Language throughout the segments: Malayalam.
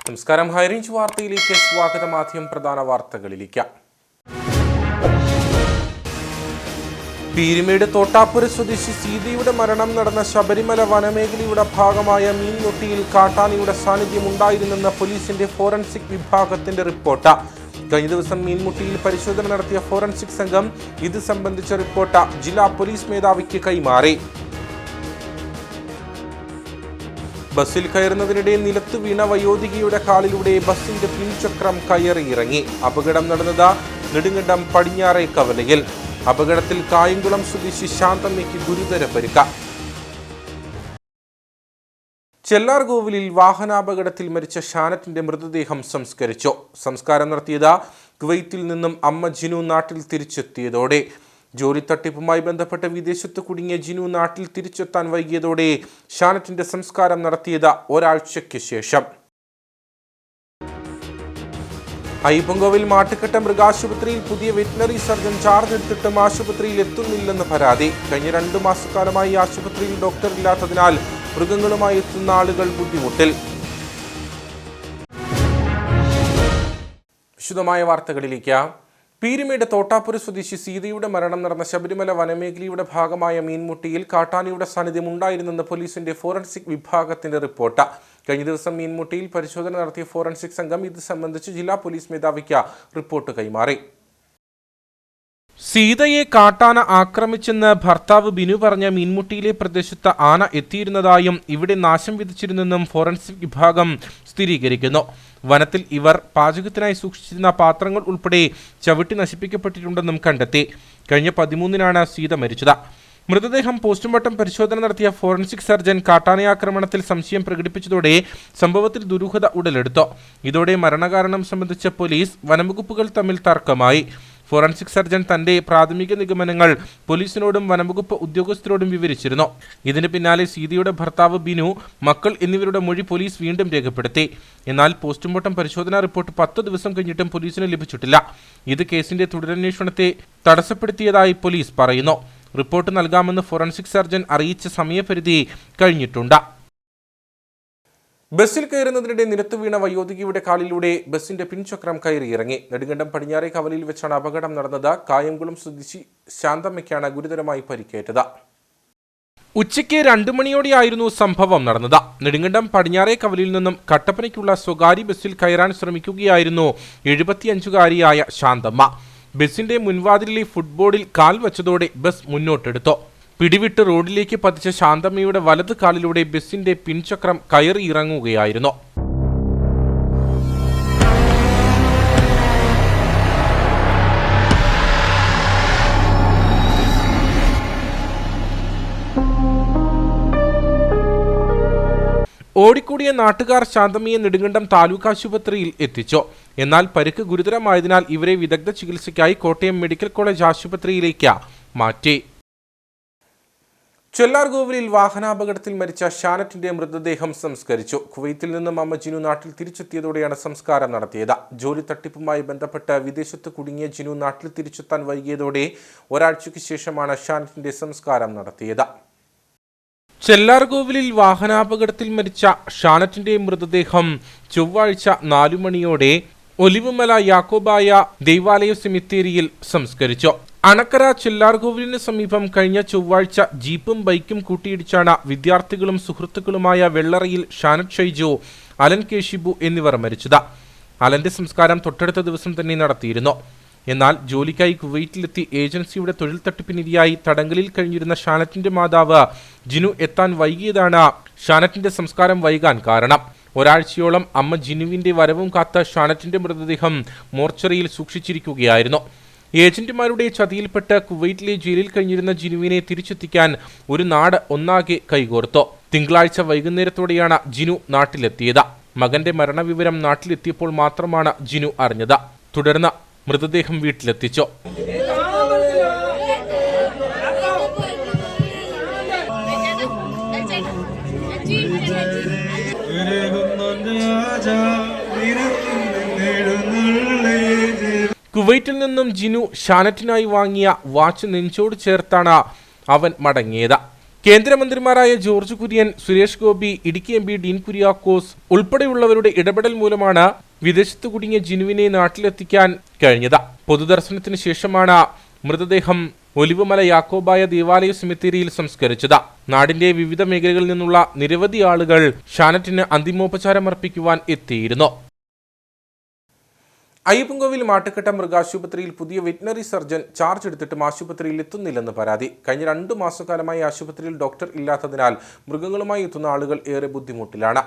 നമസ്കാരം. ഹൈറേഞ്ച് വാർത്തയിലേക്ക് സ്വാഗതം. ആദ്യം പ്രധാന വാർത്തകളിലേക്ക്. പീരുമേട് തോട്ടാപ്പുര സ്വദേശി സീതയുടെ മരണം നടന്ന ശബരിമല വനമേഖലയുടെ ഭാഗമായ മീൻമുട്ടിയിൽ കാട്ടാനയുടെ സാന്നിധ്യം ഉണ്ടായിരുന്നെന്ന പോലീസിന്റെ ഫോറൻസിക് വിഭാഗത്തിന്റെ റിപ്പോർട്ട്. കഴിഞ്ഞ ദിവസം മീൻമുട്ടിയിൽ പരിശോധന നടത്തിയ ഫോറൻസിക് സംഘം ഇത് സംബന്ധിച്ച റിപ്പോർട്ട് ജില്ലാ പോലീസ് മേധാവിക്ക് കൈമാറി. ബസ്സിൽ കയറുന്നതിനിടെ നിലത്തു വീണ വയോധികയുടെ കാലിലൂടെ ബസ്സിന്റെ പിൻചക്രം കയറിയിറങ്ങി. അപകടം നടന്നത് നെടുങ്കണ്ടം പടിഞ്ഞാറേ കവലയിൽ. അപകടത്തിൽ കായംകുളം സ്വദേശി ശാന്തമ്മയ്ക്ക് ഗുരുതര പരിക്ക്. ചെല്ലാർകോവിലിൽ വാഹനാപകടത്തിൽ മരിച്ച ഷാനറ്റിന്റെ മൃതദേഹം സംസ്കരിച്ചു. സംസ്കാരം നടത്തിയത് കുവൈത്തിൽ നിന്നും അമ്മ ജിനു നാട്ടിൽ തിരിച്ചെത്തിയതോടെ. ജോലി തട്ടിപ്പുമായി ബന്ധപ്പെട്ട് വിദേശത്ത് കുടുങ്ങിയ ജിനു നാട്ടിൽ തിരിച്ചെത്താൻ വൈകിയതോടെ ഷാനറ്റിന്റെ സംസ്കാരം നടത്തിയത് ഒരാഴ്ചയ്ക്ക് ശേഷം. അയ്യപ്പൻകോവിൽ മാട്ടുക്കട്ട മൃഗാശുപത്രിയിൽ പുതിയ വെറ്റിനറി സർജൻ ചാർജ് എടുത്തിട്ടും ആശുപത്രിയിൽ എത്തുന്നില്ലെന്ന് പരാതി. കഴിഞ്ഞ 2 മാസക്കാലമായി ആശുപത്രിയിൽ ഡോക്ടർ ഇല്ലാത്തതിനാൽ മൃഗങ്ങളുമായി എത്തുന്ന ആളുകൾ ബുദ്ധിമുട്ടിൽ. വിശദമായ വാർത്തകളിലേക്ക്. പീരുമേട് തോട്ടാപ്പുര സ്വദേശി സീതയുടെ മരണം നടന്ന ശബരിമല വനമേഖലയുടെ ഭാഗമായ മീൻമുട്ടിയിൽ കാട്ടാനയുടെ സാന്നിധ്യം ഉണ്ടായിരുന്നെന്ന് പോലീസിന്റെ ഫോറൻസിക് വിഭാഗത്തിന്റെ റിപ്പോർട്ട്. കഴിഞ്ഞ ദിവസം മീൻമുട്ടിയിൽ പരിശോധന നടത്തിയ ഫോറൻസിക് സംഘം ഇത് സംബന്ധിച്ച് ജില്ലാ പോലീസ് മേധാവിക്ക് റിപ്പോർട്ട് കൈമാറി. സീതയെ കാട്ടാന ആക്രമിച്ചെന്ന് ഭർത്താവ് ബിനു പറഞ്ഞ മീൻമുട്ടിയിലെ പ്രദേശത്ത് ആന എത്തിയിരുന്നതായും ഇവിടെ നാശം വിധിച്ചിരുന്നെന്നും ഫോറൻസിക് വിഭാഗം സ്ഥിരീകരിക്കുന്നു. വനത്തിൽ ഇവർ പാചകത്തിനായി സൂക്ഷിച്ചിരുന്ന പാത്രങ്ങൾ ഉൾപ്പെടെ ചവിട്ടി നശിപ്പിക്കപ്പെട്ടിട്ടുണ്ടെന്നും കണ്ടെത്തി. കഴിഞ്ഞ 13-നാണ് സീത മരിച്ചത്. മൃതദേഹം പോസ്റ്റ്മോർട്ടം പരിശോധന നടത്തിയ ഫോറൻസിക് സർജൻ കാട്ടാനയാക്രമണത്തിൽ സംശയം പ്രകടിപ്പിച്ചതോടെ സംഭവത്തിൽ ദുരൂഹത ഉടലെടുത്തു. ഇതോടെ മരണകാരണം സംബന്ധിച്ച പോലീസ് വനംവകുപ്പുകൾ തമ്മിൽ തർക്കമായി. ഫോറൻസിക് സർജൻ തന്റെ പ്രാഥമിക നിഗമനങ്ങൾ പോലീസിനോടും വനംവകുപ്പ് ഉദ്യോഗസ്ഥരോടും വിവരിച്ചിരുന്നു. ഇതിന് പിന്നാലെ സീതയുടെ ഭർത്താവ് ബിനു, മക്കൾ എന്നിവരുടെ മൊഴി പോലീസ് വീണ്ടും രേഖപ്പെടുത്തി. എന്നാൽ പോസ്റ്റ്മോർട്ടം പരിശോധനാ റിപ്പോർട്ട് 10 ദിവസം കഴിഞ്ഞിട്ടും പോലീസിന് ലഭിച്ചിട്ടില്ല. ഇത് കേസിന്റെ തുടരന്വേഷണത്തെ തടസ്സപ്പെടുത്തിയതായി പോലീസ് പറയുന്നു. റിപ്പോർട്ട് നൽകാമെന്ന് ഫോറൻസിക് സർജൻ അറിയിച്ച സമയപരിധി കഴിഞ്ഞിട്ടുണ്ട്. ബസ്സിൽ കയറുന്നതിനിടെ നിലത്തു വീണ വയോധികയുടെ കാലിലൂടെ ബസ്സിന്റെ പിൻചക്രം കയറിയിറങ്ങി. നെടുങ്കണ്ടം പടിഞ്ഞാറേ കവലയിൽ വെച്ചാണ് അപകടം നടന്നത്. കായംകുളം സ്വദേശി ശാന്തമ്മയ്ക്കാണ് ഗുരുതരമായി പരിക്കേറ്റത്. ഉച്ചയ്ക്ക് 2 മണിയോടെയായിരുന്നു സംഭവം നടന്നത്. നെടുങ്കണ്ടം പടിഞ്ഞാറേ കവലയിൽ നിന്നും കട്ടപ്പനയ്ക്കുള്ള സ്വകാര്യ ബസ്സിൽ കയറാൻ ശ്രമിക്കുകയായിരുന്നു 75-കാരിയായ ശാന്തമ്മ. ബസ്സിന്റെ മുൻവാതിലിലെ ഫുട്ബോർഡിൽ കാൽ വച്ചതോടെ ബസ് മുന്നോട്ടെടുത്തു. പിടിവിട്ട് റോഡിലേക്ക് പതിച്ച ശാന്തമ്മയുടെ വലത് കാലിലൂടെ ബസ്സിന്റെ പിൻചക്രം കയറിയിറങ്ങുകയായിരുന്നു. ഓടിക്കൂടിയ നാട്ടുകാർ ശാന്തമ്മയെ നെടുങ്കണ്ടം താലൂക്ക് ആശുപത്രിയിൽ എത്തിച്ചു. എന്നാൽ പരിക്ക് ഗുരുതരമായതിനാൽ ഇവരെ വിദഗ്ധ ചികിത്സയ്ക്കായി കോട്ടയം മെഡിക്കൽ കോളേജ് ആശുപത്രിയിലേക്ക് മാറ്റി. ചെല്ലാർകോവിലിൽ വാഹനാപകടത്തിൽ മരിച്ച ഷാനറ്റിന്റെ മൃതദേഹം സംസ്കരിച്ചു. കുവൈത്തിൽ നിന്നും അമ്മ ജിനു നാട്ടിൽ തിരിച്ചെത്തിയതോടെയാണ് സംസ്കാരം നടത്തിയത്. ജോലി തട്ടിപ്പുമായി ബന്ധപ്പെട്ട് വിദേശത്ത് കുടുങ്ങിയ ജിനു നാട്ടിൽ തിരിച്ചെത്താൻ വൈകിയതോടെ ഒരാഴ്ചയ്ക്ക് ശേഷമാണ് ഷാനറ്റിന്റെ സംസ്കാരം നടത്തിയത്. ചെല്ലാർകോവിലിൽ വാഹനാപകടത്തിൽ മരിച്ച ഷാനറ്റിന്റെ മൃതദേഹം ചൊവ്വാഴ്ച 4 മണിയോടെ ഒലിവുമല യാക്കോബായ ദൈവാലയ സെമിത്തേരിയിൽ സംസ്കരിച്ചു. അണക്കര ചെല്ലാർകോവിലിന് സമീപം കഴിഞ്ഞ ചൊവ്വാഴ്ച ജീപ്പും ബൈക്കും കൂട്ടിയിടിച്ചാണ് വിദ്യാർത്ഥികളും സുഹൃത്തുക്കളുമായ വെള്ളറയിൽ ഷാനറ്റ് ഷൈജു, അലൻ കെ ഷിബു എന്നിവർ മരിച്ചത്. അലന്റെ സംസ്കാരം തൊട്ടടുത്ത ദിവസം തന്നെ നടത്തിയിരുന്നു. എന്നാൽ ജോലിക്കായി കുവൈറ്റിലെത്തി ഏജൻസിയുടെ തൊഴിൽ തട്ടിപ്പിനിരയായി തടങ്കലിൽ കഴിഞ്ഞിരുന്ന ഷാനറ്റിന്റെ മാതാവ് ജിനു എത്താൻ വൈകിയതാണ് ഷാനറ്റിന്റെ സംസ്കാരം വൈകാൻ കാരണം. ഒരാഴ്ചയോളം അമ്മ ജിനുവിന്റെ വരവും കാത്ത ഷാനറ്റിന്റെ മൃതദേഹം മോർച്ചറിയിൽ സൂക്ഷിച്ചിരിക്കുകയായിരുന്നു. ഏജന്റുമാരുടെ ചതിയിൽപ്പെട്ട് കുവൈറ്റിലെ ജയിലിൽ കഴിഞ്ഞിരുന്ന ജിനുവിനെ തിരിച്ചെത്തിക്കാൻ ഒരു നാട് ഒന്നാകെ കൈകോർത്തു. തിങ്കളാഴ്ച വൈകുന്നേരത്തോടെയാണ് ജിനു നാട്ടിലെത്തിയത്. മകന്റെ മരണവിവരം നാട്ടിലെത്തിയപ്പോൾ മാത്രമാണ് ജിനു അറിഞ്ഞത്. തുടർന്ന് മൃതദേഹം വീട്ടിലെത്തിച്ചു. കുവൈറ്റിൽ നിന്നും ജിനു ഷാനറ്റിനായി വാങ്ങിയ വാച്ച് നെഞ്ചോട് ചേർത്താണ് അവൻ മടങ്ങിയത്. കേന്ദ്രമന്ത്രിമാരായ ജോർജ് കുര്യൻ, സുരേഷ് ഗോപി, ഇടുക്കി എം പി ഡീൻ കുര്യാക്കോസ് ഉൾപ്പെടെയുള്ളവരുടെ ഇടപെടൽ മൂലമാണ് വിദേശത്ത് കുടുങ്ങിയ ജിനുവിനെ നാട്ടിലെത്തിക്കാൻ കഴിഞ്ഞത്. പൊതുദർശനത്തിന് ശേഷമാണ് മൃതദേഹം ഒലിവുമല യാക്കോബായ ദേവാലയ സെമിത്തേരിയിൽ സംസ്കരിച്ചത്. നാടിന്റെ വിവിധ മേഖലകളിൽ നിന്നുള്ള നിരവധി ആളുകൾ ഷാനറ്റിന് അന്തിമോപചാരമർപ്പിക്കുവാൻ എത്തിയിരുന്നു. അയ്യപ്പൻകോവിൽ മാട്ടുക്കട്ട മൃഗാശുപത്രിയിൽ പുതിയ വെറ്റിനറി സർജൻ ചാർജ് എടുത്തിട്ടും ആശുപത്രിയിൽ എത്തുന്നില്ലെന്ന് പരാതി. കഴിഞ്ഞ 2 മാസക്കാലമായി ആശുപത്രിയിൽ ഡോക്ടർ ഇല്ലാത്തതിനാൽ മൃഗങ്ങളുമായി എത്തുന്ന ആളുകൾ ഏറെ ബുദ്ധിമുട്ടിലാണ്.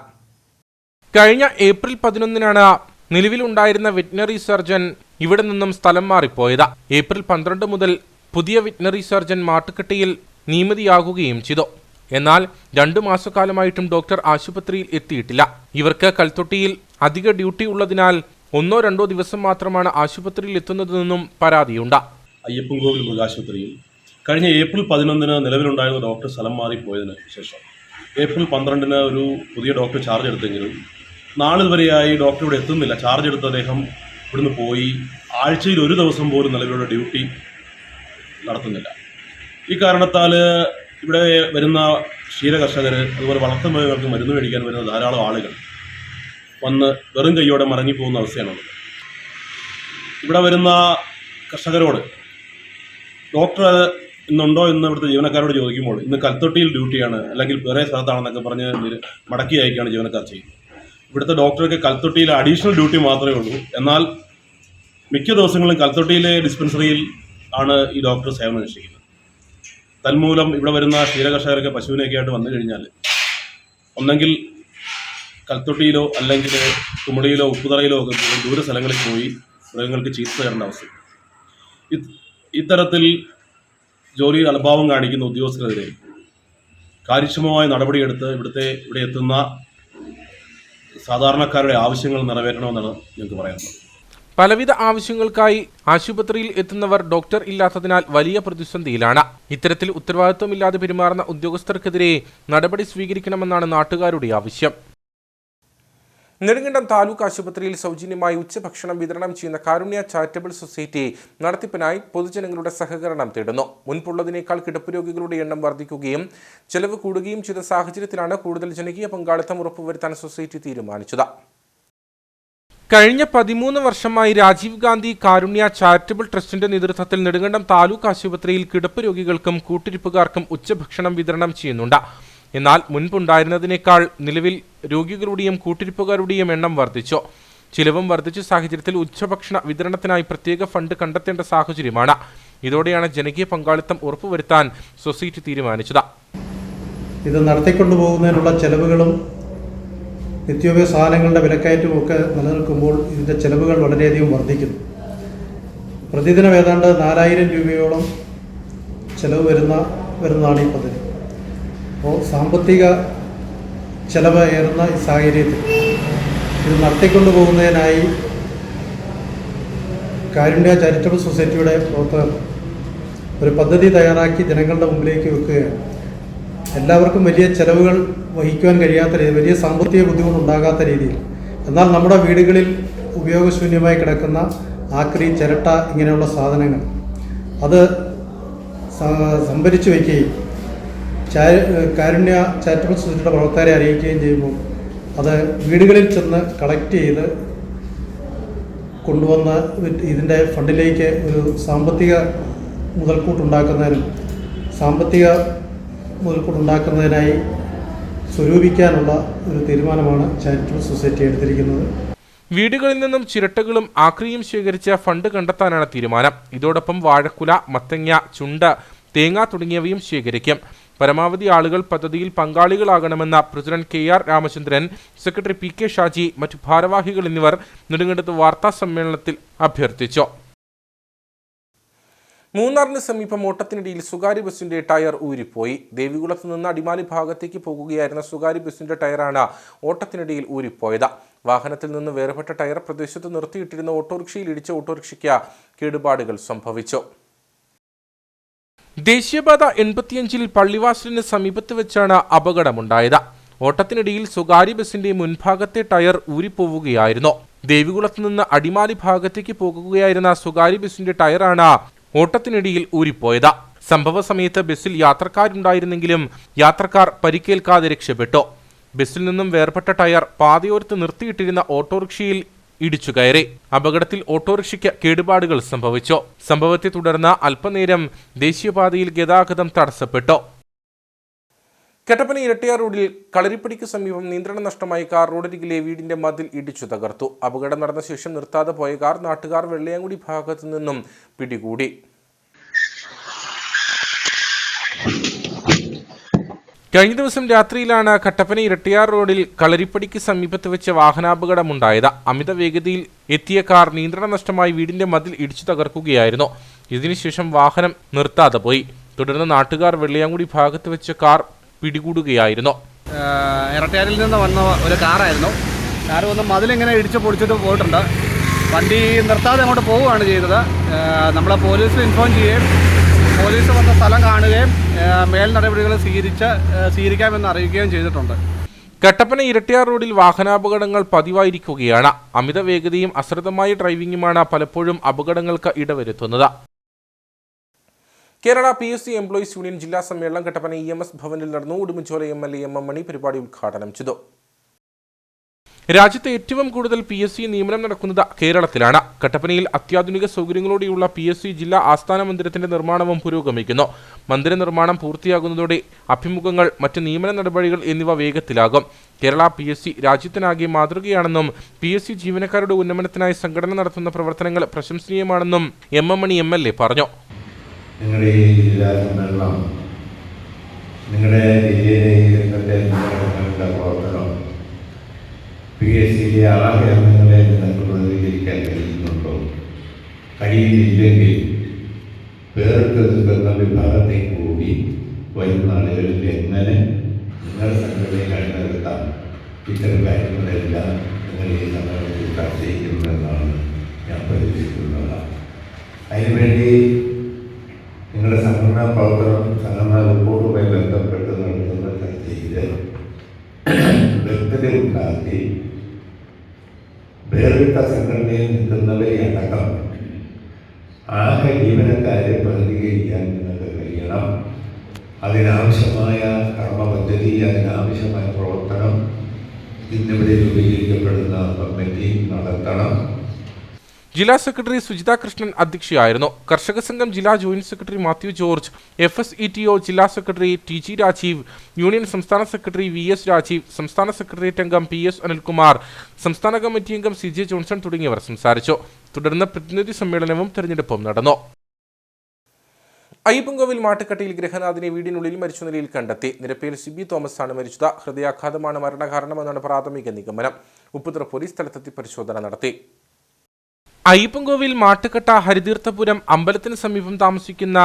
കഴിഞ്ഞ ഏപ്രിൽ 11-നാണ് നിലവിലുണ്ടായിരുന്ന വെറ്റിനറി സർജൻ ഇവിടെ നിന്നും സ്ഥലം മാറിപ്പോയത്. ഏപ്രിൽ 12 മുതൽ പുതിയ വെറ്റിനറി സർജൻ മാട്ടുക്കട്ടയിൽ നിയമിതയാകുകയും ചെയ്തു. എന്നാൽ 2 മാസക്കാലമായിട്ടും ഡോക്ടർ ആശുപത്രിയിൽ എത്തിയിട്ടില്ല. ഇവർക്ക് കൽത്തൊട്ടിയിൽ അധിക ഡ്യൂട്ടി ഉള്ളതിനാൽ 1-2 ദിവസം മാത്രമാണ് ആശുപത്രിയിൽ എത്തുന്നതെന്നും പരാതിയുണ്ട്. അയ്യപ്പൻകോവിൽ മൃഗാശുപത്രിയിൽ കഴിഞ്ഞ ഏപ്രിൽ 11-ന് നിലവിലുണ്ടായിരുന്ന ഡോക്ടർ സ്ഥലം മാറിപ്പോയതിന് ശേഷം ഏപ്രിൽ 12-ന് ഒരു പുതിയ ഡോക്ടർ ചാർജ് എടുത്തെങ്കിലും നാളിതുവരെയായി ഡോക്ടർ ഇവിടെ എത്തുന്നില്ല. ചാർജ് എടുത്ത അദ്ദേഹം ഇവിടുന്ന് പോയി ആഴ്ചയിൽ 1 ദിവസം പോലും നിലവിലുള്ള ഡ്യൂട്ടി നടത്തുന്നില്ല. ഈ കാരണത്താൽ ഇവിടെ വരുന്ന ക്ഷീരകർഷകർ, അതുപോലെ വളർത്തുമൃഗങ്ങൾക്ക് മരുന്ന് മേടിക്കാൻ വരുന്ന ധാരാളം ആളുകൾ വന്ന് വെറും കൈയോടെ മടങ്ങിപ്പോകുന്ന അവസ്ഥയാണുള്ളത്. ഇവിടെ വരുന്ന കർഷകരോട് ഡോക്ടർ ഇന്നുണ്ടോ എന്ന് ഇവിടുത്തെ ജീവനക്കാരോട് ചോദിക്കുമ്പോൾ ഇന്ന് കൽത്തൊട്ടിയിൽ ഡ്യൂട്ടിയാണ്, അല്ലെങ്കിൽ വേറെ സ്ഥലത്താണെന്നൊക്കെ പറഞ്ഞ് മടക്കി അയക്കുകയാണ് ജീവനക്കാർ ചെയ്യുന്നത്. ഇവിടുത്തെ ഡോക്ടർക്ക് കൽത്തൊട്ടിയിലെ അഡീഷണൽ ഡ്യൂട്ടി മാത്രമേ ഉള്ളൂ. എന്നാൽ മിക്ക ദിവസങ്ങളിലും കൽത്തൊട്ടിയിലെ ഡിസ്പെൻസറിയിൽ ആണ് ഈ ഡോക്ടർ സേവനം അനുഷ്ഠിക്കുന്നത്. തന്മൂലം ഇവിടെ വരുന്ന ക്ഷീരകർഷകരൊക്കെ പശുവിനെയൊക്കെ ആയിട്ട് വന്നു കഴിഞ്ഞാൽ ഒന്നെങ്കിൽ കൽത്തൊട്ടിയിലോ അല്ലെങ്കിൽ കുമളിയിലോ ഉപ്പുതറയിലോ ഒക്കെ ദൂര സ്ഥലങ്ങളിൽ പോയി മൃഗങ്ങൾക്ക് ചികിത്സ തേടേണ്ട അവസ്ഥ. ഇത്തരത്തിൽ ജോലിയിൽ അലംഭാവം കാണിക്കുന്ന ഉദ്യോഗസ്ഥരെതിരെ കാര്യക്ഷമമായ നടപടിയെടുത്ത് ഇവിടെ എത്തുന്ന സാധാരണക്കാരുടെ ആവശ്യങ്ങൾ നിറവേറ്റണമെന്നാണ് ഞങ്ങൾക്ക് പറയാനുള്ളത്. പലവിധ ആവശ്യങ്ങൾക്കായി ആശുപത്രിയിൽ എത്തുന്നവർ ഡോക്ടർ ഇല്ലാത്തതിനാൽ വലിയ പ്രതിസന്ധിയിലാണ്. ഇത്തരത്തിൽ ഉത്തരവാദിത്വമില്ലാതെ പെരുമാറുന്ന ഉദ്യോഗസ്ഥർക്കെതിരെ നടപടി സ്വീകരിക്കണമെന്നാണ് നാട്ടുകാരുടെ ആവശ്യം. നെടുങ്കണ്ടം താലൂക്ക് ആശുപത്രിയിൽ സൗജന്യമായി ഉച്ചഭക്ഷണം വിതരണം ചെയ്യുന്ന കാരുണ്യ ചാരിറ്റബിൾ സൊസൈറ്റി നടത്തിപ്പിനായി പൊതുജനങ്ങളുടെ സഹകരണം തേടുന്നു. മുൻപുള്ളതിനേക്കാൾ കിടപ്പ് രോഗികളുടെ എണ്ണം വർദ്ധിക്കുകയും ചെലവ് കൂടുകയും ചെയ്ത സാഹചര്യത്തിലാണ് കൂടുതൽ ജനകീയ പങ്കാളിത്തം ഉറപ്പുവരുത്താൻ സൊസൈറ്റി തീരുമാനിച്ചത്. കഴിഞ്ഞ 13 വർഷമായി രാജീവ് ഗാന്ധി കാരുണ്യ ചാരിറ്റബിൾ ട്രസ്റ്റിന്റെ നേതൃത്വത്തിൽ നെടുങ്കണ്ടം താലൂക്ക് ആശുപത്രിയിൽ കിടപ്പ് രോഗികൾക്കും കൂട്ടിരിപ്പുകാർക്കും ഉച്ചഭക്ഷണം വിതരണം ചെയ്യുന്നുണ്ട്. എന്നാൽ മുൻപുണ്ടായിരുന്നതിനേക്കാൾ നിലവിൽ രോഗികളുടെയും കൂട്ടിരിപ്പുകാരുടെയും എണ്ണം വർദ്ധിച്ചു. ചിലവും വർദ്ധിച്ച സാഹചര്യത്തിൽ ഉച്ചഭക്ഷണ വിതരണത്തിനായി പ്രത്യേക ഫണ്ട് കണ്ടെത്തേണ്ട സാഹചര്യമാണ്. ഇതോടെയാണ് ജനകീയ പങ്കാളിത്തം ഉറപ്പുവരുത്താൻ സൊസൈറ്റി തീരുമാനിച്ചത്. ഇത് നടത്തിക്കൊണ്ടുപോകുന്നതിനുള്ള ചെലവുകളും നിത്യോപയോഗ സാധനങ്ങളുടെ വിലക്കയറ്റവുമൊക്കെ നിലനിൽക്കുമ്പോൾ ഇതിൻ്റെ ചെലവുകൾ വളരെയധികം വർദ്ധിക്കുന്നു. പ്രതിദിനം ഏതാണ്ട് 4000 രൂപയോളം ചെലവ് വരുന്നതാണ് ഈ പദ്ധതി. അപ്പോൾ സാമ്പത്തിക ചെലവ് ഏറുന്ന ഈ സാഹചര്യത്തിൽ ഇത് നടത്തിക്കൊണ്ടു പോകുന്നതിനായി കാരുണ്യ ചാരിറ്റബിൾ സൊസൈറ്റിയുടെ പ്രവർത്തകർ ഒരു പദ്ധതി തയ്യാറാക്കി ജനങ്ങളുടെ മുമ്പിലേക്ക് വെക്കുകയാണ്. എല്ലാവർക്കും വലിയ ചെലവുകൾ വഹിക്കുവാൻ കഴിയാത്ത രീതിയിൽ, വലിയ സാമ്പത്തിക ബുദ്ധിമുട്ടുണ്ടാകാത്ത രീതിയിൽ, എന്നാൽ നമ്മുടെ വീടുകളിൽ ഉപയോഗശൂന്യമായി കിടക്കുന്ന ആക്രി, ചിരട്ട ഇങ്ങനെയുള്ള സാധനങ്ങൾ അത് സംഭരിച്ചു വയ്ക്കുകയും കാരുണ്യ ചാരിറ്റബിൾ സൊസൈറ്റിയുടെ പ്രവർത്തകരെ അറിയിക്കുകയും ചെയ്യുമ്പോൾ അത് വീടുകളിൽ ചെന്ന് കളക്ട് ചെയ്ത് കൊണ്ടുവന്ന് ഇതിൻ്റെ ഫണ്ടിലേക്ക് ഒരു സാമ്പത്തിക മുതൽക്കൂട്ടുണ്ടാക്കുന്നതിനായി സ്വരൂപിക്കാനുള്ള ഒരു തീരുമാനമാണ് ചാരിറ്റബിൾ സൊസൈറ്റി എടുത്തിരിക്കുന്നത്. വീടുകളിൽ നിന്നും ചിരട്ടകളും ആക്രിയും ശേഖരിച്ച ഫണ്ട് കണ്ടെത്താനാണ് തീരുമാനം. ഇതോടൊപ്പം വാഴക്കുല, മത്തങ്ങ, ചുണ്ട്, തേങ്ങ തുടങ്ങിയവയും ശേഖരിക്കും. പരമാവധി ആളുകൾ പദ്ധതിയിൽ പങ്കാളികളാകണമെന്ന president KR Ramachandran, secretary PK Shaji, മറ്റു ഭാരവാഹികൾ എന്നിവർ നെടുങ്കണ്ടത്ത് വാർത്താ സമ്മേളനത്തിൽ അഭ്യർത്ഥിച്ചു. മൂന്നാറിന് സമീപം ഓട്ടത്തിനിടയിൽ സ്വകാര്യ ബസിന്റെ ടയർ ഊരിപ്പോയി. ദേവികുളത്ത് നിന്ന് അടിമാലി ഭാഗത്തേക്ക് പോകുകയായിരുന്ന സ്വകാര്യ ബസിന്റെ ടയറാണ് ഓട്ടത്തിനിടയിൽ ഊരിപ്പോയത്. വാഹനത്തിൽ നിന്ന് വേർപെട്ട ടയർ പ്രദേശത്ത് നിർത്തിയിട്ടിരുന്ന ഓട്ടോറിക്ഷയിൽ ഇടിച്ച ഓട്ടോറിക്ഷയ്ക്ക് കേടുപാടുകൾ സംഭവിച്ചു. ദേശീയപാത 85-ൽ പള്ളിവാസലിന് സമീപത്ത് വെച്ചാണ് അപകടമുണ്ടായത്. ഓട്ടത്തിനിടയിൽ സ്വകാര്യ ബസിന്റെ മുൻഭാഗത്തെ ടയർ ഊരിപ്പോവുകയായിരുന്നു. ദേവികുളത്ത് നിന്ന് അടിമാലി ഭാഗത്തേക്ക് പോകുകയായിരുന്ന സ്വകാര്യ ബസിന്റെ ടയറാണ് ഓട്ടത്തിനിടയിൽ ഊരിപ്പോയത്. സംഭവ സമയത്ത് ബസ്സിൽ യാത്രക്കാരുണ്ടായിരുന്നെങ്കിലും യാത്രക്കാർ പരിക്കേൽക്കാതെ രക്ഷപ്പെട്ടു. ബസ്സിൽ നിന്നും വേർപെട്ട ടയർ പാതയോരത്ത് നിർത്തിയിട്ടിരുന്ന ഓട്ടോറിക്ഷയിൽ ഇടിച്ചു കയറി. അപകടത്തിൽ ഓട്ടോറിക്ഷയ്ക്ക് കേടുപാടുകൾ സംഭവിച്ചു. സംഭവത്തെ തുടർന്ന് അല്പനേരം ദേശീയപാതയിൽ ഗതാഗതം തടസ്സപ്പെട്ടു. കട്ടപ്പന ഇരട്ടിയാർ റോഡിൽ കളരിപ്പടിക്ക് സമീപം നിയന്ത്രണം നഷ്ടമായ കാർ റോഡരികിലെ വീടിന്റെ മതിൽ ഇടിച്ചു തകർത്തു. അപകടം നടന്ന ശേഷം നിർത്താതെ പോയ കാർ നാട്ടുകാർ വെള്ളയാങ്കുടി ഭാഗത്തു നിന്നും പിടികൂടി. കഴിഞ്ഞ ദിവസം രാത്രിയിലാണ് കട്ടപ്പന ഇരട്ടിയാർ റോഡിൽ കളരിപ്പടിക്ക് സമീപത്ത് വെച്ച് വാഹനാപകടമുണ്ടായത്. അമിത വേഗതയിൽ എത്തിയ കാർ നിയന്ത്രണം നഷ്ടമായി വീടിന്റെ മതിൽ ഇടിച്ചു തകർക്കുകയായിരുന്നു. ഇതിനുശേഷം വാഹനം നിർത്താതെ പോയി. തുടർന്ന് നാട്ടുകാർ വെള്ളയാങ്കുടി ഭാഗത്ത് വെച്ച് കാർ പിടികൂടുകയായിരുന്നു. ഇരട്ടിയാറിൽ നിന്ന് വന്ന ഒരു കാറായിരുന്നു. കാർ വന്ന് മതിലിങ്ങനെ ഇടിച്ച് പൊളിച്ചിട്ട് പോയിട്ടുണ്ട്. വണ്ടി നിർത്താതെ അങ്ങോട്ട് പോവുകയാണ് ചെയ്തത്. നമ്മളെ പോലീസിൽ ഇൻഫോം ചെയ്യുകയും പോലീസ് വന്ന സ്ഥലം കാണുകയും മേൽ നടപടികൾ സ്വീകരിക്കാമെന്ന് അറിയിക്കുകയും ചെയ്തിട്ടുണ്ട്. കട്ടപ്പന ഇരട്ടിയാർ റോഡിൽ വാഹനാപകടങ്ങൾ പതിവായിരിക്കുകയാണ്. അമിത വേഗതയും അശ്രദ്ധമായ ഡ്രൈവിംഗുമാണ് പലപ്പോഴും അപകടങ്ങൾക്ക് ഇടവരുത്തുന്നത്. കേരള PSC എംപ്ലോയീസ് യൂണിയൻ ജില്ലാ സമ്മേളനം കട്ടപ്പന EMS ഭവനിൽ നടന്നു. ഉടുമ്പൻചോല MLA MM മണി പരിപാടി ഉദ്ഘാടനം ചെയ്തു. രാജ്യത്തെ ഏറ്റവും കൂടുതൽ PSC നിയമനം നടക്കുന്നത് കേരളത്തിലാണ്. കട്ടപ്പനയിൽ അത്യാധുനിക സൗകര്യങ്ങളോടെയുള്ള PSC ജില്ലാ ആസ്ഥാന മന്ദിരത്തിന്റെ നിർമ്മാണവും പുരോഗമിക്കുന്നു. മന്ദിര നിർമ്മാണം പൂർത്തിയാകുന്നതോടെ അഭിമുഖങ്ങൾ, മറ്റ് നിയമന നടപടികൾ എന്നിവ വേഗത്തിലാകും. കേരള PSC രാജ്യത്തിനാകെ മാതൃകയാണെന്നും PSC ജീവനക്കാരുടെ ഉന്നമനത്തിനായി സംഘടന നടത്തുന്ന പ്രവർത്തനങ്ങൾ പ്രശംസനീയമാണെന്നും MM മണി MLA പറഞ്ഞു. നിങ്ങളുടെ ഈ ജില്ലാ സമ്മേളനം നിങ്ങളുടെ ജില്ലയിലെ പ്രവർത്തനം PSCയിലെ ആകെ അംഗങ്ങളെ നിങ്ങൾക്ക് പ്രതികരിക്കാൻ കഴിയുന്നുണ്ടോ? കഴിയുന്നില്ലെങ്കിൽ വേറിട്ട് നിൽക്കുന്ന വിഭാഗത്തെ കൂടി വരുന്ന ആളുകളിൽ എങ്ങനെ നിങ്ങളുടെ സംഘടനയെ അണിനിരത്താം, ഇത്തരം കാര്യങ്ങളെല്ലാം നിങ്ങൾ ഈ സമ്മേളനത്തിൽ ചർച്ച ചെയ്യുമെന്നാണ് ഞാൻ പ്രതീക്ഷിക്കുന്നത്. അതിനുവേണ്ടി നിങ്ങളുടെ സംഘടനാ പ്രവർത്തനം, സംഘടനാ റിപ്പോർട്ടുമായി ബന്ധപ്പെട്ട് നടത്തുന്ന ചർച്ചയിൽ വ്യക്തത ഉണ്ടാക്കി വേറിട്ട സംഘടനയിൽ നിൽക്കുന്നവരെ അടക്കം ആകെ ജീവനക്കാരെ പ്രതികരിക്കാൻ നിങ്ങൾക്ക് കഴിയണം. അതിനാവശ്യമായ കർമ്മപദ്ധതി, അതിനാവശ്യമായ പ്രവർത്തനം ഇന്നിവിടെ രൂപീകരിക്കപ്പെടുന്ന കമ്മിറ്റി നടത്തണം. ജില്ലാ സെക്രട്ടറി സുജിത കൃഷ്ണൻ അധ്യക്ഷയായിരുന്നു. കർഷക സംഘം ജില്ലാ joint secretary Mathew George, FSETO ജില്ലാ സെക്രട്ടറി TG രാജീവ്, യൂണിയൻ സംസ്ഥാന സെക്രട്ടറി VS രാജീവ്, സംസ്ഥാന സെക്രട്ടേറിയറ്റ് അംഗം PS അനിൽകുമാർ, സംസ്ഥാന കമ്മിറ്റി അംഗം CJ ജോൺസൺ തുടങ്ങിയവർ സംസാരിച്ചു. തുടർന്ന് പ്രതിനിധി സമ്മേളനവും തെരഞ്ഞെടുപ്പും നടന്നു. അയ്യപ്പൻകോവിൽ മാട്ടുക്കട്ടയിൽ ഗൃഹനാഥിനെ വീടിനുള്ളിൽ മരിച്ച നിലയിൽ കണ്ടെത്തി. നിരപ്പയിൽ സിബി തോമസ് ആണ് മരിച്ചത്. ഹൃദയാഘാതമാണ് മരണകാരണമെന്നാണ് പ്രാഥമിക നിഗമനം. ഉപ്പുതറ പോലീസ് സ്ഥലത്തെത്തി പരിശോധന നടത്തി. അയ്യപ്പൻകോവിൽ മാട്ടുക്കട്ട ഹരിതീർത്ഥപുരം അമ്പലത്തിന് സമീപം താമസിക്കുന്ന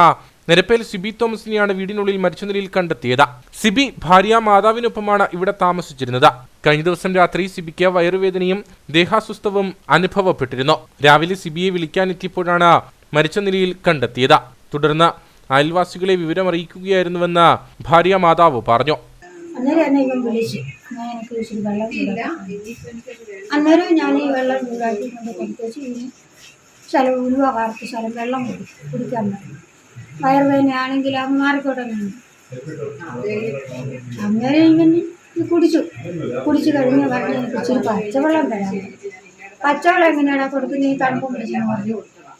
നിരപ്പേൽ സിബി തോമസിനെയാണ് വീടിനുള്ളിൽ മരിച്ച നിലയിൽ കണ്ടെത്തിയത്. സിബി ഭാര്യ മാതാവിനൊപ്പമാണ് ഇവിടെ താമസിച്ചിരുന്നത്. കഴിഞ്ഞ ദിവസം രാത്രി സിബിക്ക് വയറുവേദനയും ദേഹാസ്വസ്ഥവും അനുഭവപ്പെട്ടിരുന്നു. രാവിലെ സിബിയെ വിളിക്കാനെത്തിയപ്പോഴാണ് മരിച്ച നിലയിൽ കണ്ടെത്തിയത്. തുടർന്ന് അയൽവാസികളെ വിവരമറിയിക്കുകയായിരുന്നുവെന്ന് ഭാര്യ മാതാവ് പറഞ്ഞു. അന്നേരം ഇവൻ വിളിച്ചു, ഞാൻ എനിക്ക് ഇച്ചിരി വെള്ളം ചൂടാക്കാം. അന്നേരം ഞാൻ ഈ വെള്ളം ചൂടാക്കി കൊണ്ട് കൊടുത്തേച്ച് ഇനി സ്ഥലം ഉലുവ വാർത്ത സ്ഥലം വെള്ളം കുടിക്കാൻ പറ്റും. വയറുവേദനയാണെങ്കിൽ അത് മാറിക്കോട്ടെ. അന്നേരം ഇങ്ങനെ കുടിച്ചു കഴിഞ്ഞ് പറഞ്ഞ് എനിക്ക് ഇച്ചിരി പച്ചവെള്ളം തരാം. പച്ചവെള്ളം എങ്ങനെയാണ് കൊടുക്കുന്നത്? ഈ തണുപ്പം പിടിച്ചെന്ന് പറഞ്ഞു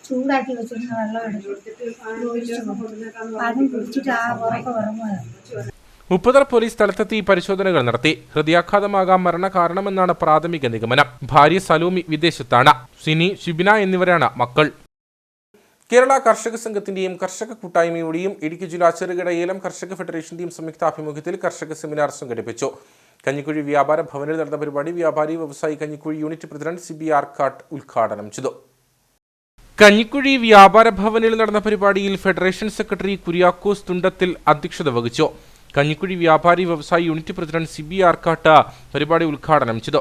ചൂടാക്കി വെച്ചിരുന്ന വെള്ളം എടുത്ത് അതും കുടിച്ചിട്ട് ആ ഉറക്കം ഉറങ്ങുക. ഉപ്പുതറ പോലീസ് സ്ഥലത്തെത്തി പരിശോധനകൾ നടത്തി. ഹൃദയാഘാതമാകാം മരണകാരണമെന്നാണ് പ്രാഥമിക നിഗമനം. ഭാര്യ സലോമി വിദേശത്താണ്. സിനി, ഷിബിന എന്നിവരാണ് മക്കൾ. കേരള കർഷക സംഘത്തിന്റെയും കർഷക കൂട്ടായ്മയുടെയും ഇടുക്കി ജില്ലാ ചെറുകിട ഏലം കർഷക ഫെഡറേഷന്റെയും സംയുക്താഭിമുഖ്യത്തിൽ കർഷക സെമിനാർ സംഘടിപ്പിച്ചു. കഞ്ഞിക്കുഴി വ്യാപാര ഭവനിൽ നടന്ന പരിപാടി വ്യാപാരി വ്യവസായി Kanjikuzhi unit president CB Arkkattu ഉദ്ഘാടനം ചെയ്തു. കഞ്ഞിക്കുഴി വ്യാപാര ഭവനിൽ നടന്ന പരിപാടിയിൽ ഫെഡറേഷൻ സെക്രട്ടറി കുര്യാക്കോസ് തുണ്ടത്തിൽ അധ്യക്ഷത വഹിച്ചു. കഞ്ഞിക്കുഴി വ്യാപാരി വ്യവസായി യൂണിറ്റ് പ്രസിഡന്റ് CB ആർക്കാട്ട് പരിപാടി ഉദ്ഘാടനം ചെയ്തു.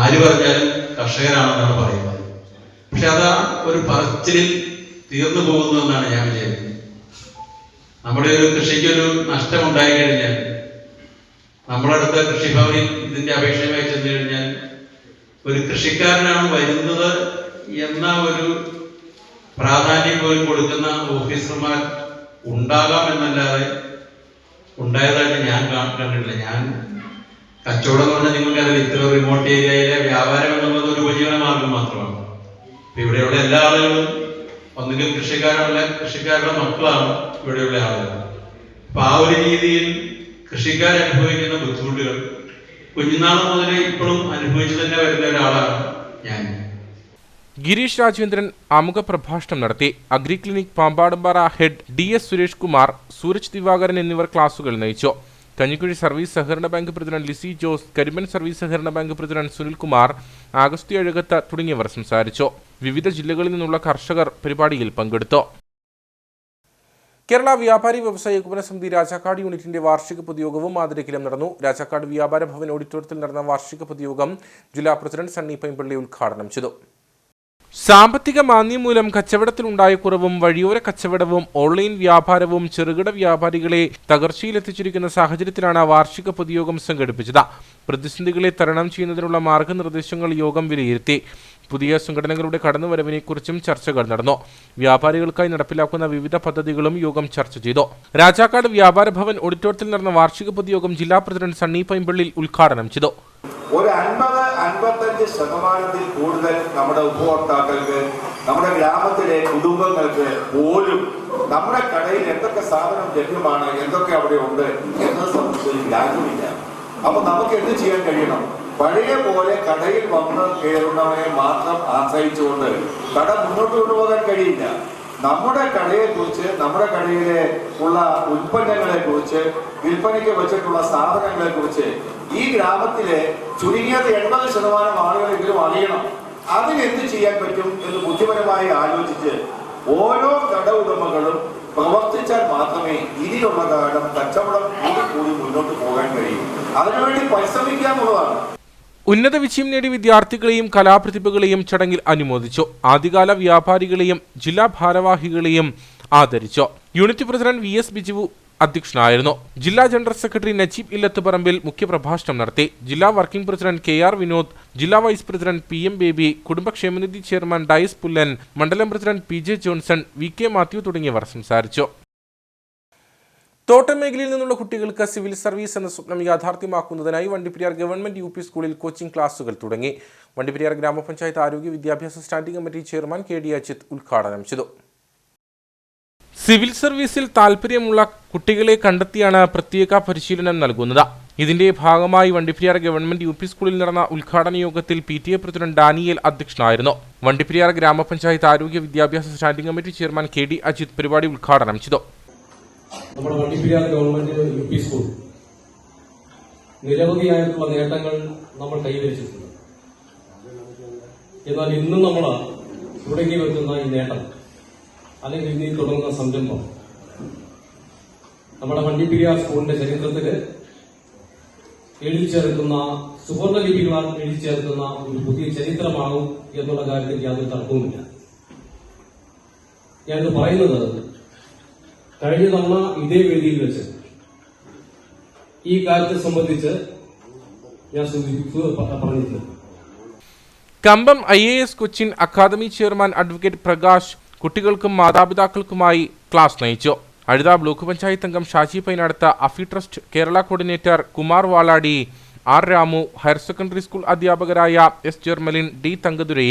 ആര് പറഞ്ഞാലും കർഷകരാണെന്നാണ് പറയുന്നത്. പക്ഷെ അത് ഒരു പറച്ചിലിൽ തീർന്നു പോകുന്നു എന്നാണ് ഞാൻ വിചാരിക്കുന്നത്. നമ്മുടെ ഒരു കൃഷിക്കൊരു നഷ്ടം ഉണ്ടായി കഴിഞ്ഞാൽ നമ്മളടുത്ത കൃഷിഭവനിൽ ഇതിന്റെ അപേക്ഷയുമായി ചെന്നു കഴിഞ്ഞാൽ ഒരു കൃഷിക്കാരനാണ് വരുന്നത് എന്ന ഒരു പ്രാധാന്യം പോലും കൊടുക്കുന്ന ഓഫീസർമാർ ഉണ്ടാകാം എന്നല്ലാതെ ഉണ്ടായതായിട്ട് ഞാൻ കണ്ടിട്ടില്ല. ഞാൻ കച്ചവടം എന്ന് പറഞ്ഞാൽ നിങ്ങൾക്കറിയാം, ഇത്ര റിമോട്ട് ഏരിയയിലെ വ്യാപാരം എന്നുള്ളത് ഒരു ഉപജീവന മാർഗം മാത്രമാണ്. ഇവിടെയുള്ള എല്ലാ ആളുകളും ഒന്നുകിൽ കൃഷിക്കാരുടെ മക്കളാണ് ഇവിടെയുള്ള ആളുകൾ. അപ്പൊ ആ ഒരു രീതിയിൽ കൃഷിക്കാരനുഭവിക്കുന്ന ബുദ്ധിമുട്ടുകൾ കുഞ്ഞുനാൾ മുതലേ ഇപ്പോഴും അനുഭവിച്ചു തന്നെ വരുന്ന ഒരാളാണ് ഞാൻ. ഗിരീഷ് രാജേന്ദ്രൻ ആമുഖ പ്രഭാഷണം നടത്തി. Agri clinic Pampadumpara head DS Suresh Kumar, Sooraj Divakaran എന്നിവർ ക്ലാസുകൾ നയിച്ചു. കഞ്ഞിക്കുഴി സർവീസ് സഹകരണ bank president Lissy Jose, Karimban service സഹകരണ ബാങ്ക് പ്രസിഡന്റ് സുനിൽകുമാർ, ആഗസ്തി അഴകത്ത് തുടങ്ങിയവർ സംസാരിച്ചു. വിവിധ ജില്ലകളിൽ നിന്നുള്ള കർഷകർ പരിപാടിയിൽ പങ്കെടുത്തു. കേരള വ്യാപാരി വ്യവസായ ഏകോപന സമിതി രാജാക്കാട് യൂണിറ്റിന്റെ വാർഷിക പൊതുയോഗവും മാതിരക്കിലും നടന്നു. രാജാക്കാട് വ്യാപാര ഭവൻ ഓഡിറ്റോറിയത്തിൽ നടന്ന വാർഷിക പൊതുയോഗം ജില്ലാ പ്രസിഡന്റ് സണ്ണി പൈമ്പള്ളി ഉദ്ഘാടനം ചെയ്തു. സാമ്പത്തിക മാന്ദ്യം മൂലം കച്ചവടത്തിലുണ്ടായ കുറവും വഴിയോര കച്ചവടവും ഓൺലൈൻ വ്യാപാരവും ചെറുകിട വ്യാപാരികളെ തകർച്ചയിലെത്തിച്ചിരിക്കുന്ന സാഹചര്യത്തിലാണ് വാർഷിക പൊതുയോഗം സംഘടിപ്പിച്ചത്. പ്രതിസന്ധികളെ തരണം ചെയ്യുന്നതിനുള്ള മാർഗനിർദ്ദേശങ്ങൾ യോഗം വിലയിരുത്തി. പുതിയ സംഘടനകളുടെ കടന്നുവരവിനെക്കുറിച്ചും ചർച്ചകൾ നടന്നു. വ്യാപാരികൾക്കായി നടപ്പിലാക്കുന്ന വിവിധ പദ്ധതികളും യോഗം ചർച്ച ചെയ്തു. രാജാക്കാട് വ്യാപാര ഭവൻ ഓഡിറ്റോറിയത്തിൽ നടന്ന വാർഷിക പൊതുയോഗം ജില്ലാ പ്രസിഡന്റ് സണ്ണി പൈമ്പള്ളി ഉദ്ഘാടനം ചെയ്തു. ഒരു 50-55% കൂടുതൽ നമ്മുടെ ഉപഭോക്താക്കൾക്ക്, നമ്മുടെ ഗ്രാമത്തിലെ കുടുംബങ്ങൾക്ക് പോലും നമ്മുടെ കടയിൽ എന്തൊക്കെ സാധനം ലഭ്യമാണ്, എന്തൊക്കെ അവിടെ ഉണ്ട് എന്നത് സംബന്ധിച്ച് ഗ്രാഹ്യമില്ല. അപ്പൊ നമുക്ക് എന്ത് ചെയ്യാൻ കഴിയണം? പഴയ പോലെ കടയിൽ വന്ന് കയറുന്നവനെ മാത്രം ആശ്രയിച്ചുകൊണ്ട് കട മുന്നോട്ട് കൊണ്ടുപോകാൻ കഴിയില്ല. നമ്മുടെ കടയെക്കുറിച്ച്, നമ്മുടെ കടയിലെ ഉള്ള ഉൽപ്പന്നങ്ങളെ കുറിച്ച്, വിൽപ്പനയ്ക്ക് വെച്ചിട്ടുള്ള സാധനങ്ങളെ കുറിച്ച് ഈ ഗ്രാമത്തിലെ ചുരുങ്ങിയത് 80% ആളുകളെങ്കിലും അറിയണം. അതിനെന്ത് ചെയ്യാൻ പറ്റും എന്ന് ബുദ്ധിപരമായി ആലോചിച്ച് ഓരോ കട ഉടമകളും പ്രവർത്തിച്ചാൽ മാത്രമേ ഇതിനുള്ള കാലം കച്ചവടം കൂടി മുന്നോട്ട് പോകാൻ കഴിയും. അതിനുവേണ്ടി പരിശ്രമിക്കാനുള്ളതാണ്. ഉന്നത വിജയം നേടിയ വിദ്യാർത്ഥികളെയും കലാപ്രതിഭകളെയും ചടങ്ങിൽ അനുമോദിച്ചു. ആദ്യകാല വ്യാപാരികളെയും ജില്ലാ ഭാരവാഹികളെയും ആദരിച്ചു. യൂണിറ്റ് പ്രസിഡന്റ് VS ബിജു അധ്യക്ഷനായിരുന്നു. ജില്ലാ ജനറൽ സെക്രട്ടറി നജീബ് ഇല്ലത്തുപറമ്പിൽ മുഖ്യപ്രഭാഷണം നടത്തി. ജില്ലാ വർക്കിംഗ് പ്രസിഡന്റ് KR വിനോദ്, ജില്ലാ വൈസ് പ്രസിഡന്റ് PM ബേബി, കുടുംബക്ഷേമനിധി ചെയർമാൻ ഡയസ് പുല്ലൻ, മണ്ഡലം president PJ Johnson, VK Mathew തുടങ്ങിയവർ സംസാരിച്ചു. തോട്ടം മേഖലയിൽ നിന്നുള്ള കുട്ടികൾക്ക് സിവിൽ സർവീസ് എന്ന സ്വപ്നം യാഥാർത്ഥ്യമാക്കുന്നതിനായി വണ്ടിപ്പെരിയാർ ഗവൺമെന്റ് UP സ്കൂളിൽ കോച്ചിംഗ് ക്ലാസുകൾ തുടങ്ങി. വണ്ടിപ്പെരിയാർ ഗ്രാമപഞ്ചായത്ത് ആരോഗ്യ വിദ്യാഭ്യാസ standing committee chairman KD Ajith ഉദ്ഘാടനം ചെയ്തു. സിവിൽ സർവീസിൽ താൽപ്പര്യമുള്ള കുട്ടികളെ കണ്ടെത്തിയാണ് പ്രത്യേക പരിശീലനം നൽകുന്നത്. ഇതിന്റെ ഭാഗമായി വണ്ടിപ്പെരിയാർ ഗവൺമെന്റ് UP സ്കൂളിൽ നടന്ന ഉദ്ഘാടന യോഗത്തിൽ PTA പ്രസിഡന്റ് ഡാനിയേൽ അധ്യക്ഷനായിരുന്നു. വണ്ടിപ്പെരിയാർ ഗ്രാമപഞ്ചായത്ത് ആരോഗ്യ വിദ്യാഭ്യാസ standing committee chairman KD Ajith പരിപാടി ഉദ്ഘാടനം ചെയ്തു. നമ്മുടെ വണ്ടിപ്പെരിയാർ ഗവൺമെന്റ് UP സ്കൂൾ നിരവധിയായിട്ടുള്ള നേട്ടങ്ങൾ നമ്മൾ കൈവരിച്ചിട്ടുണ്ട്. എന്നാൽ ഇന്നും നമ്മൾ തുടങ്ങി വെക്കുന്ന ഈ നേട്ടം, അല്ലെങ്കിൽ ഇനി തുടങ്ങുന്ന സംരംഭം നമ്മുടെ വണ്ടിപ്പെരിയാർ സ്കൂളിന്റെ ചരിത്രത്തിൽ എഴുതി ചേർക്കുന്ന, സുവർണലിപികളാൽ എഴുതി ചേർക്കുന്ന ഒരു പുതിയ ചരിത്രമാകും എന്നുള്ള കാര്യത്തിൽ യാതൊരു തർക്കവുമില്ല. ഞാനിത് പറയുന്നത് കഴിഞ്ഞ തവണ ഇതേ വേദിയിൽ വെച്ച് ഈ കാര്യത്തെ സംബന്ധിച്ച് ഞാൻ പറഞ്ഞിട്ടുണ്ട്. Kambam IAS Cochin academy chairman advocate Prakash കുട്ടികൾക്കും മാതാപിതാക്കൾക്കുമായി ക്ലാസ് നയിച്ചു. അഴുത ബ്ലോക്ക് പഞ്ചായത്ത് അംഗം ഷാജി പൈനാടത്ത്, അഫി trust Kerala coordinator Kumar Valadi, R Ramu, higher secondary school അധ്യാപകരായ S Jermalin, D Thangadurai,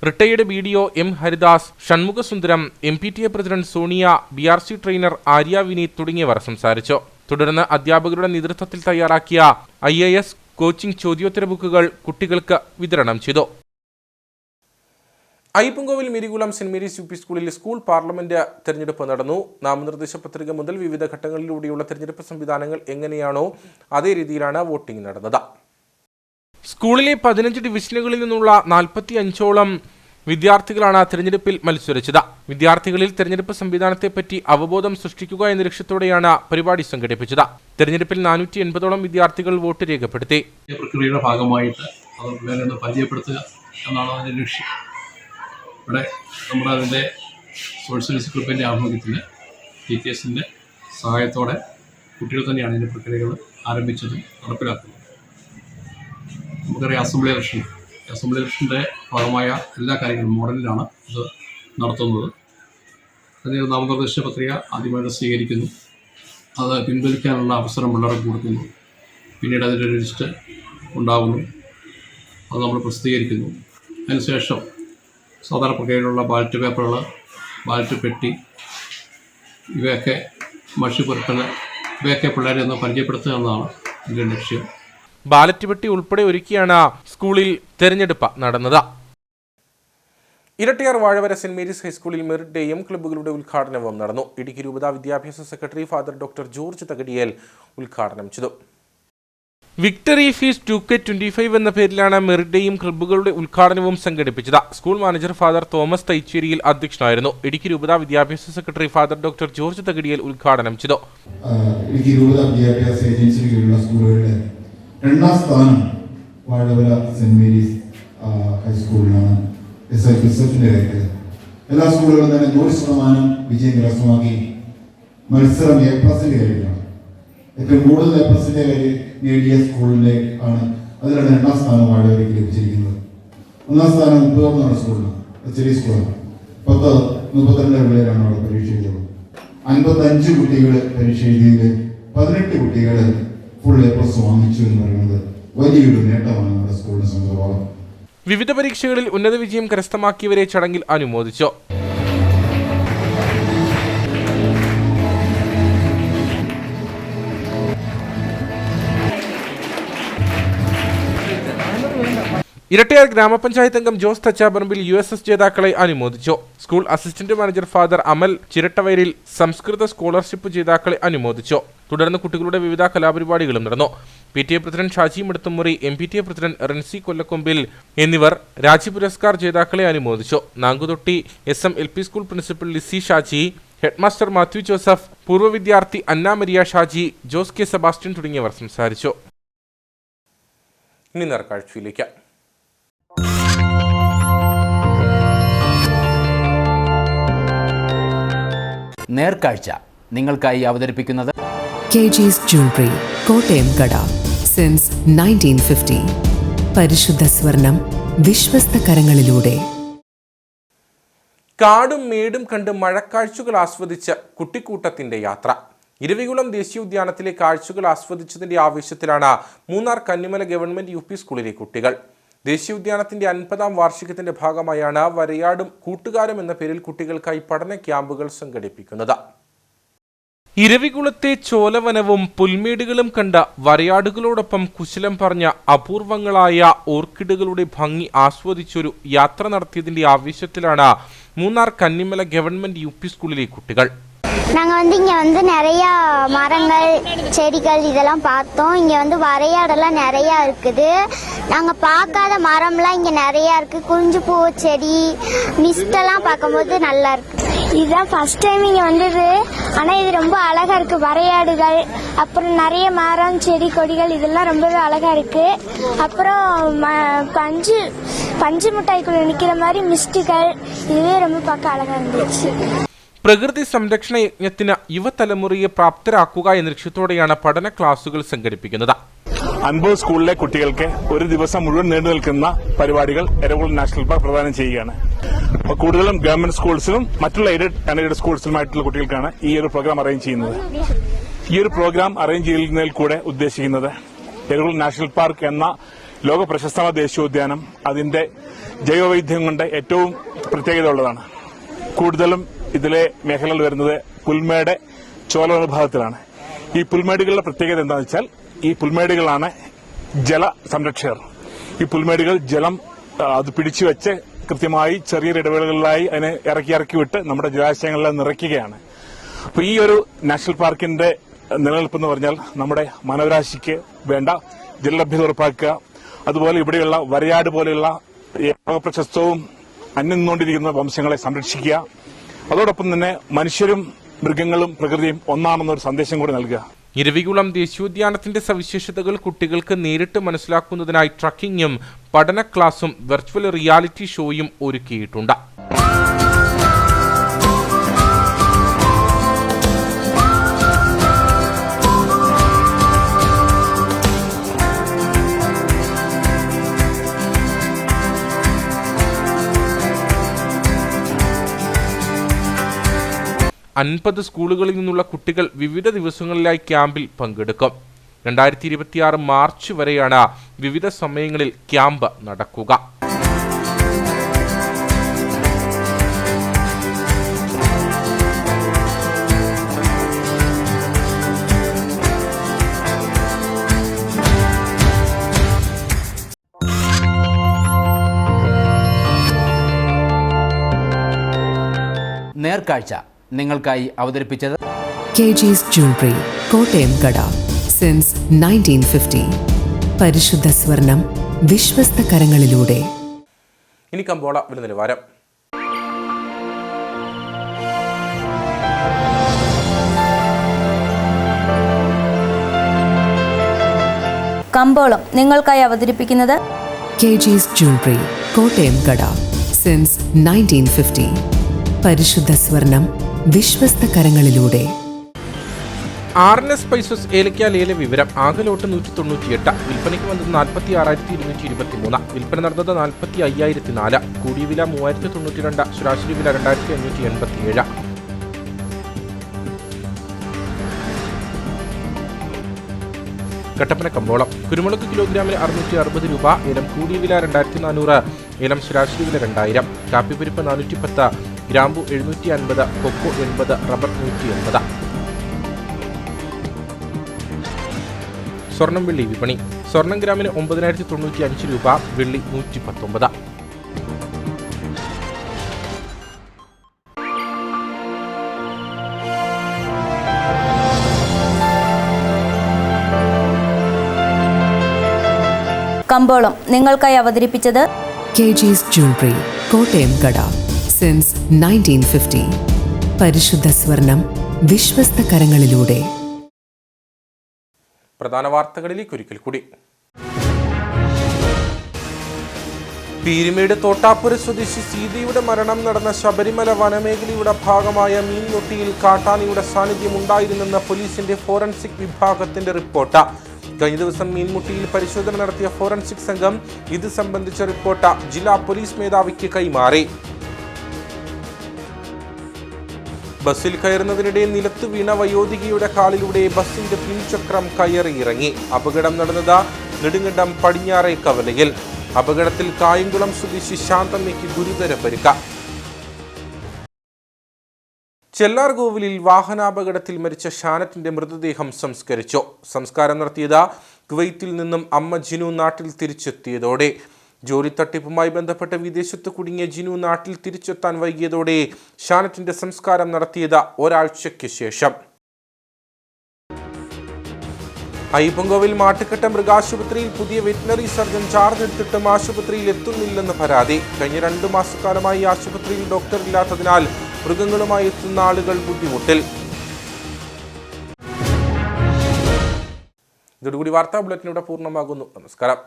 retired BDO M Haridas, Shanmughasundaram, MPTA president Sonia, BRC trainer Arya Vineeth തുടങ്ങിയവർ സംസാരിച്ചു. തുടർന്ന് അധ്യാപകരുടെ നേതൃത്വത്തിൽ തയ്യാറാക്കിയ IAS കോച്ചിംഗ് ചോദ്യോത്തര ബുക്കുകൾ കുട്ടികൾക്ക് വിതരണം ചെയ്തു. അയ്യപ്പൻകോവിൽ മിരികുളം സെന്റ് മേരീസ് UP സ്കൂളിൽ സ്കൂൾ പാർലമെന്റ് തെരഞ്ഞെടുപ്പ് നടന്നു. നാമനിർദ്ദേശ പത്രിക മുതൽ വിവിധ ഘട്ടങ്ങളിലൂടെയുള്ള തെരഞ്ഞെടുപ്പ് സംവിധാനങ്ങൾ എങ്ങനെയാണോ അതേ രീതിയിലാണ് വോട്ടിംഗ് നടന്നത്. സ്കൂളിലെ 15 ഡിവിഷനുകളിൽ നിന്നുള്ള 45ഓളം വിദ്യാർത്ഥികളാണ് തെരഞ്ഞെടുപ്പിൽ മത്സരിച്ചത്. വിദ്യാർത്ഥികളിൽ തെരഞ്ഞെടുപ്പ് സംവിധാനത്തെപ്പറ്റി അവബോധം സൃഷ്ടിക്കുക എന്ന ലക്ഷ്യത്തോടെയാണ് പരിപാടി സംഘടിപ്പിച്ചത്. തെരഞ്ഞെടുപ്പിൽ 480ഓളം വിദ്യാർത്ഥികൾ വോട്ട് രേഖപ്പെടുത്തി. പ്രക്രിയയുടെ ഭാഗമായിട്ട് അത് പരിചയപ്പെടുത്തുക എന്നാണ് അതിൻ്റെ ലക്ഷ്യം. ഇവിടെ നമ്മളതിൻ്റെ സോഷ്യൽ സർവീസ് ഗ്രൂപ്പിൻ്റെ ആഭിമുഖ്യത്തിൽ ടീച്ചേഴ്സിൻ്റെ സഹായത്തോടെ കുട്ടികൾ തന്നെയാണ് ഇതിൻ്റെ പ്രക്രിയകൾ ആരംഭിച്ചതും നടപ്പിലാക്കുന്നത്. നമുക്കറിയാം അസംബ്ലി ഇലക്ഷൻ്റെ ഭാഗമായ എല്ലാ കാര്യങ്ങളും മോഡലിലാണ് ഇത് നടത്തുന്നത്. അതിന് നാമനിർദ്ദേശ പത്രിക ആദ്യമായിട്ട് സ്വീകരിക്കുന്നു. അത് പിൻവലിക്കാനുള്ള അവസരം പിള്ളേർക്ക് കൊടുക്കുന്നു. പിന്നീട് അതിൻ്റെ ഒരു ലിസ്റ്റ് ഉണ്ടാകുന്നു. അത് നമ്മൾ പ്രസിദ്ധീകരിക്കുന്നു. അതിനുശേഷം സാധാരണ പ്രക്രിയയിലുള്ള ബാലറ്റ് പേപ്പറുകൾ, ബാലറ്റ് പെട്ടി, ഇവയൊക്കെ മഷി പുരട്ടൽ, ഇവയൊക്കെ പിള്ളേരെ ഒന്ന് പരിചയപ്പെടുത്തുക എന്നതാണ് ഇതിൻ്റെ ലക്ഷ്യം. ബാലറ്റ് പെട്ടി ഉൾപ്പെടെ ഒരുക്കിയാണ് സ്കൂളിൽ തെരഞ്ഞെടുപ്പ് നടന്നത്. ഇരട്ടിയാർ വാഴവര സെന്റ് മേരീസ് ഹൈസ്കൂളിൽ മെറിറ്റ് ഡേയും ക്ലബ്ബുകളുടെ ഉദ്ഘാടനവും നടന്നു. ഇടുക്കി രൂപതാ വിദ്യാഭ്യാസ secretary father doctor George Thakadiyel ഉദ്ഘാടനം ചെയ്തു. വിക്ടറി ഫീസ് 2K25 എന്ന പേരിലാണ് മെറിറ്റ് ഡേയും ക്ലബ്ബുകളുടെ ഉദ്ഘാടനവും സംഘടിപ്പിച്ചത്. സ്കൂൾ മാനേജർ ഫാദർ തോമസ് തൈച്ചേരിയിൽ അധ്യക്ഷനായിരുന്നു. ഇടുക്കി രൂപതാ വിദ്യാഭ്യാസ secretary father doctor George Thakadiyel ഉദ്ഘാടനം ചെയ്തു. ഇടുക്കി രൂപതാ വിദ്യാഭ്യാസ ഏജൻസിക്ക് കീഴിലുള്ള സ്കൂളുകളിലെ 2ാം സ്ഥാനം വാഴവര സെന്റ് മേരീസ് ഹൈസ്കൂളിലാണ് SSLCന്റെ കാര്യത്തിൽ. എല്ലാ സ്കൂളുകളും തന്നെ 100% വിജയം കരസ്ഥമാക്കി മത്സരം A+ന്റെ കാര്യത്തിലാണ്. ഏറ്റവും കൂടുതൽ A+ നേടിയ സ്കൂളിലെ ആണ്. അതിലാണ് 2ാം സ്ഥാനം വാഴവരയ്ക്ക് ലഭിച്ചിരിക്കുന്നത്. 1ാം സ്ഥാനം ഉപ്പുകർന്നാണ് സ്കൂളിലാണ്, ചെറിയ സ്കൂളാണ്. 32 പിള്ളേരാണ് അവിടെ പരീക്ഷ എഴുതിയത്. 55 കുട്ടികൾ പരീക്ഷ എഴുതിയതിൽ 18 കുട്ടികൾ ഫുൾ A+ വാങ്ങിച്ചു എന്ന് പറയുന്നത് വലിയൊരു നേട്ടമാണ് നമ്മുടെ സ്കൂളിനെ സംബന്ധിച്ചിടത്തോളം. വിവിധ പരീക്ഷകളിൽ ഉന്നത വിജയം കരസ്ഥമാക്കിയവരെ ചടങ്ങിൽ അനുമോദിച്ചു. ഇരട്ടിയാർ ഗ്രാമപഞ്ചായത്ത് അംഗം ജോസ് തച്ചാപറമ്പിൽ USS ജേതാക്കളെ അനുമോദിച്ചു. സ്കൂൾ അസിസ്റ്റന്റ് മാനേജർ ഫാദർ അമൽ ചിരട്ടവയലിൽ സംസ്കൃത സ്കോളർഷിപ്പ് ജേതാക്കളെ അനുമോദിച്ചു. തുടർന്ന് കുട്ടികളുടെ വിവിധ കലാപരിപാടികളും നടന്നു. PTA president Shaji Maduthumuri, MPTA president Rency Kollakombil എന്നിവർ രാജ്യ പുരസ്കാർ ജേതാക്കളെ അനുമോദിച്ചു. Nankuthotty SM-LP school principal Lizy Shaji, headmaster Mathew Joseph, പൂർവ്വ വിദ്യാർത്ഥി അന്ന മരിയ ഷാജി, ജോസ് കെ സെബാസ്റ്റ്യൻ തുടങ്ങിയവർ സംസാരിച്ചു. ഇനി നേർക്കാഴ്ചയിലേക്ക്. നേർക്കാഴ്ച നിങ്ങൾക്കായി അവതരിപ്പിക്കുന്നത് KG's Jewelry, കോട്ടയം കട. സിൻസ് 1950. പരിശുദ്ധ സ്വർണം വിശ്വസ്ത കരങ്ങളിലൂടെ. കാടും മേടും കണ്ട് മഴക്കാഴ്ചകൾ ആസ്വദിച്ച് കുട്ടിക്കൂട്ടത്തിന്റെ യാത്ര. ഇരവികുളം ദേശീയോദ്യാനത്തിലെ കാഴ്ചകൾ ആസ്വദിച്ചതിന്റെ ആവേശത്തിലാണ് മൂന്നാർ കന്നിമല ഗവൺമെന്റ് UP സ്കൂളിലെ കുട്ടികൾ. ദേശീയോദ്യാനത്തിന്റെ 50ാം വാർഷികത്തിന്റെ ഭാഗമായാണ് വരയാടും കൂട്ടുകാരും എന്ന പേരിൽ കുട്ടികൾക്കായി പഠന ക്യാമ്പുകൾ സംഘടിപ്പിക്കുന്നത്. ഇരവികുളത്തെ ചോലവനവും പുൽമേടുകളും കണ്ട വരയാടുകളോടൊപ്പം കുശലം പറഞ്ഞ അപൂർവങ്ങളായ ഓർക്കിഡുകളുടെ ഭംഗി ആസ്വദിച്ചൊരു യാത്ര നടത്തിയതിന്റെ ആവേശത്തിലാണ് മൂന്നാർ കന്നിമല ഗവൺമെന്റ് UP സ്കൂളിലെ കുട്ടികൾ. நாங்கள் இங்கே நிறையா மரங்கள் செடிகள் இதெல்லாம் பார்த்தோம். இங்கே வரையாடெல்லாம் நிறையா இருக்குது. நாங்கள் பார்க்காத மரம்லாம் இங்கே நிறையா இருக்குது. குறிஞ்சி பூ செடி மிஸ்டெல்லாம் பார்க்கும்போது நல்லா இருக்கு. இதுதான் ஃபர்ஸ்ட் டைம் இங்கே வந்தது. ஆனால் இது ரொம்ப அழகாக இருக்குது. வரையாடுகள், அப்புறம் நிறைய மரம் செடி கொடிகள் இதெல்லாம் ரொம்பவே அழகாக இருக்குது. அப்புறம் பஞ்சு மிட்டாய்க்குள்ள நிற்கிற மாதிரி மிஸ்டுகள், இதுவே ரொம்ப பார்க்க அழகாக இருந்துச்சு. പ്രകൃതി സംരക്ഷണ യജ്ഞത്തിന് യുവതലമുറയെ പ്രാപ്തരാക്കുക എന്ന ലക്ഷ്യത്തോടെയാണ് പഠന ക്ലാസുകൾ സംഘടിപ്പിക്കുന്നത്. 50 സ്കൂളിലെ കുട്ടികൾക്ക് ഒരു ദിവസം മുഴുവൻ നീണ്ടു നിൽക്കുന്ന പരിപാടികൾ എരവുകുളം നാഷണൽ പാർക്ക് പ്രദാനം ചെയ്യുകയാണ്. കൂടുതലും ഗവൺമെന്റ് സ്കൂൾസിലും മറ്റുള്ള എയ്ഡഡ് സ്കൂൾസിലുമായിട്ടുള്ള കുട്ടികൾക്കാണ് ഈ ഒരു പ്രോഗ്രാം അറേഞ്ച് ചെയ്യുന്നത്. ഈ ഒരു പ്രോഗ്രാം അറേഞ്ച് ചെയ്യുന്നതിൽ കൂടെ ഉദ്ദേശിക്കുന്നത് എരവുകുളം നാഷണൽ പാർക്ക് എന്ന ലോക പ്രശസ്തമായ ദേശീയോദ്യാനം അതിന്റെ ജൈവവൈവിധ്യം കൊണ്ട് ഏറ്റവും പ്രത്യേകത ഉള്ളതാണ്. കൂടുതലും ഇതിലെ മേഖലകൾ വരുന്നത് പുൽമേട് ചോലവന വിഭാഗത്തിലാണ്. ഈ പുൽമേടുകളുടെ പ്രത്യേകത എന്താണെന്ന് വെച്ചാൽ ഈ പുൽമേടുകളാണ് ജല സംരക്ഷകർ. ഈ പുൽമേടുകൾ ജലം അത് പിടിച്ചു വെച്ച് കൃത്യമായി ചെറിയ ഇടവേളകളിലായി അതിനെ ഇറക്കി വിട്ട് നമ്മുടെ ജലാശയങ്ങളിൽ നിറയ്ക്കുകയാണ്. അപ്പൊ ഈ ഒരു നാഷണൽ പാർക്കിന്റെ നിലനിൽപ്പെന്ന് പറഞ്ഞാൽ നമ്മുടെ മാനവരാശിക്ക് വേണ്ട ജലലഭ്യത ഉറപ്പാക്കുക, അതുപോലെ ഇവിടെയുള്ള വരയാട് പോലെയുള്ള പ്രശസ്തവും അന്യം നിന്നുകൊണ്ടിരിക്കുന്ന വംശങ്ങളെ സംരക്ഷിക്കുക, അതോടൊപ്പം തന്നെ മനുഷ്യരും മൃഗങ്ങളും പ്രകൃതിയും ഒന്നാണെന്നൊരു സന്ദേശം കൂടി നൽകുക. ഇരവികുളം ദേശീയോദ്യാനത്തിന്റെ സവിശേഷതകൾ കുട്ടികൾക്ക് നേരിട്ട് മനസ്സിലാക്കുന്നതിനായി ട്രക്കിങ്ങും പഠന ക്ലാസും വെർച്വൽ റിയാലിറ്റി ഷോയും ഒരുക്കിയിട്ടുണ്ട്. 50 സ്കൂളുകളിൽ നിന്നുള്ള കുട്ടികൾ വിവിധ ദിവസങ്ങളിലായി ക്യാമ്പിൽ പങ്കെടുക്കും. 2026 മാർച്ച് വരെയാണ് വിവിധ സമയങ്ങളിൽ ക്യാമ്പ് നടക്കുക. നേർക്കാഴ്ച നിങ്ങൾക്കായി അവതരിപ്പിച്ചത് KG's Jewelry, കോട്ടയം കട. സിൻസ് 1950. പരിശുദ്ധ സ്വർണം വിശ്വസ്ത കരങ്ങളിലൂടെ. ഇനി കമ്പോള വില നിലവാരം. കമ്പോളം നിങ്ങൾക്കായി അവതരിപ്പിക്കുന്നത് KG's Jewelry, കോട്ടയം കട. സിൻസ് 1950. പരിശുദ്ധ സ്വർണം വിശ്വസ്ത കരങ്ങളിലൂടെ. RNS സ്പൈസസ് ഏലക്ക ലേല വിവരം. ആകെ ലോട്ട് 198. വിൽപ്പനയ്ക്ക് വന്നത് 46,223. വിൽപ്പന നടന്നത് 45,004. കൂടിയ വില 3,092. ശരാശരി വില 2,587. കട്ടപ്പന കമ്പോളം. കുരുമുളക് കിലോഗ്രാമിന് 660 രൂപ. ഏലം കൂടിയ വില 2,400. ഏലം ശരാശരി വില 2,000. കാപ്പിപ്പരിപ്പ് 410. ഗ്രാമ്പു 750. കൊക്കോ 80. റബ്ബർ 180. സ്വർണം വെള്ളി വിപണി. സ്വർണം ഗ്രാമിന് 9,095 രൂപ. വെള്ളി 119. കമ്പോളം നിങ്ങൾക്കായി അവതരിപ്പിച്ചത് KG's Jewelry, കോട്ടയം കട. സിൻസ് 1950. പരിശുദ്ധ സ്വർണം വിശ്വസ്ത കരങ്ങളിലൂടെ. പ്രധാന വാർത്തകളിലേക്ക് ഒരിക്കൽ കൂടി. പീരുമേട് തോട്ടാപ്പുര സ്വദേശി സീതയുടെ മരണം നടന്ന ശബരിമല വനമേഖലയുടെ ഭാഗമായ മീൻമുട്ടിയിൽ കാട്ടാനയുടെ സാന്നിധ്യം ഉണ്ടായിരുന്നെന്ന പോലീസിന്റെ ഫോറൻസിക് വിഭാഗത്തിന്റെ റിപ്പോർട്ട്. കഴിഞ്ഞ ദിവസം മീൻമുട്ടിയിൽ പരിശോധന നടത്തിയ ഫോറൻസിക് സംഘം ഇത് സംബന്ധിച്ച റിപ്പോർട്ട് ജില്ലാ പോലീസ് മേധാവിക്ക് കൈമാറി. ബസ്സിൽ കയറുന്നതിനിടെ നിലത്തു വീണ വയോധികയുടെ കാലിലൂടെ ബസ്സിന്റെ പിൻചക്രം കയറിയിറങ്ങി. അപകടം നടന്നത് നെടുങ്കണ്ടം പടിഞ്ഞാറേ കവലയിൽ. അപകടത്തിൽ കായംകുളം സ്വദേശി ശാന്തമ്മയ്ക്ക് ഗുരുതര പരിക്ക്. ചെല്ലാർകോവിലിൽ വാഹനാപകടത്തിൽ മരിച്ച ഷാനറ്റിന്റെ മൃതദേഹം സംസ്കരിച്ചു. സംസ്കാരം നടത്തിയത് കുവൈത്തിൽ നിന്നും അമ്മ ജിനു നാട്ടിൽ തിരിച്ചെത്തിയതോടെ. ജോലി തട്ടിപ്പുമായി ബന്ധപ്പെട്ട് വിദേശത്ത് കുടുങ്ങിയ ജിനു നാട്ടിൽ തിരിച്ചെത്താൻ വൈകിയതോടെ ഷാനറ്റിന്റെ സംസ്കാരം നടത്തിയത് ഒരാഴ്ചയ്ക്ക് ശേഷം. അയ്യപ്പൻകോവിൽ മാട്ടുക്കട്ട മൃഗാശുപത്രിയിൽ പുതിയ വെറ്റിനറി സർജൻ ചാർജ് എടുത്തിട്ടും ആശുപത്രിയിൽ എത്തുന്നില്ലെന്ന് പരാതി. കഴിഞ്ഞ 2 മാസക്കാലമായി ആശുപത്രിയിൽ ഡോക്ടർ ഇല്ലാത്തതിനാൽ മൃഗങ്ങളുമായി എത്തുന്ന ആളുകൾ ബുദ്ധിമുട്ടിൽ. ഇതോടുകൂടി വാർത്താ ബുള്ളറ്റിൻ ഇവിടെ പൂർണ്ണമാകുന്നു. നമസ്കാരം.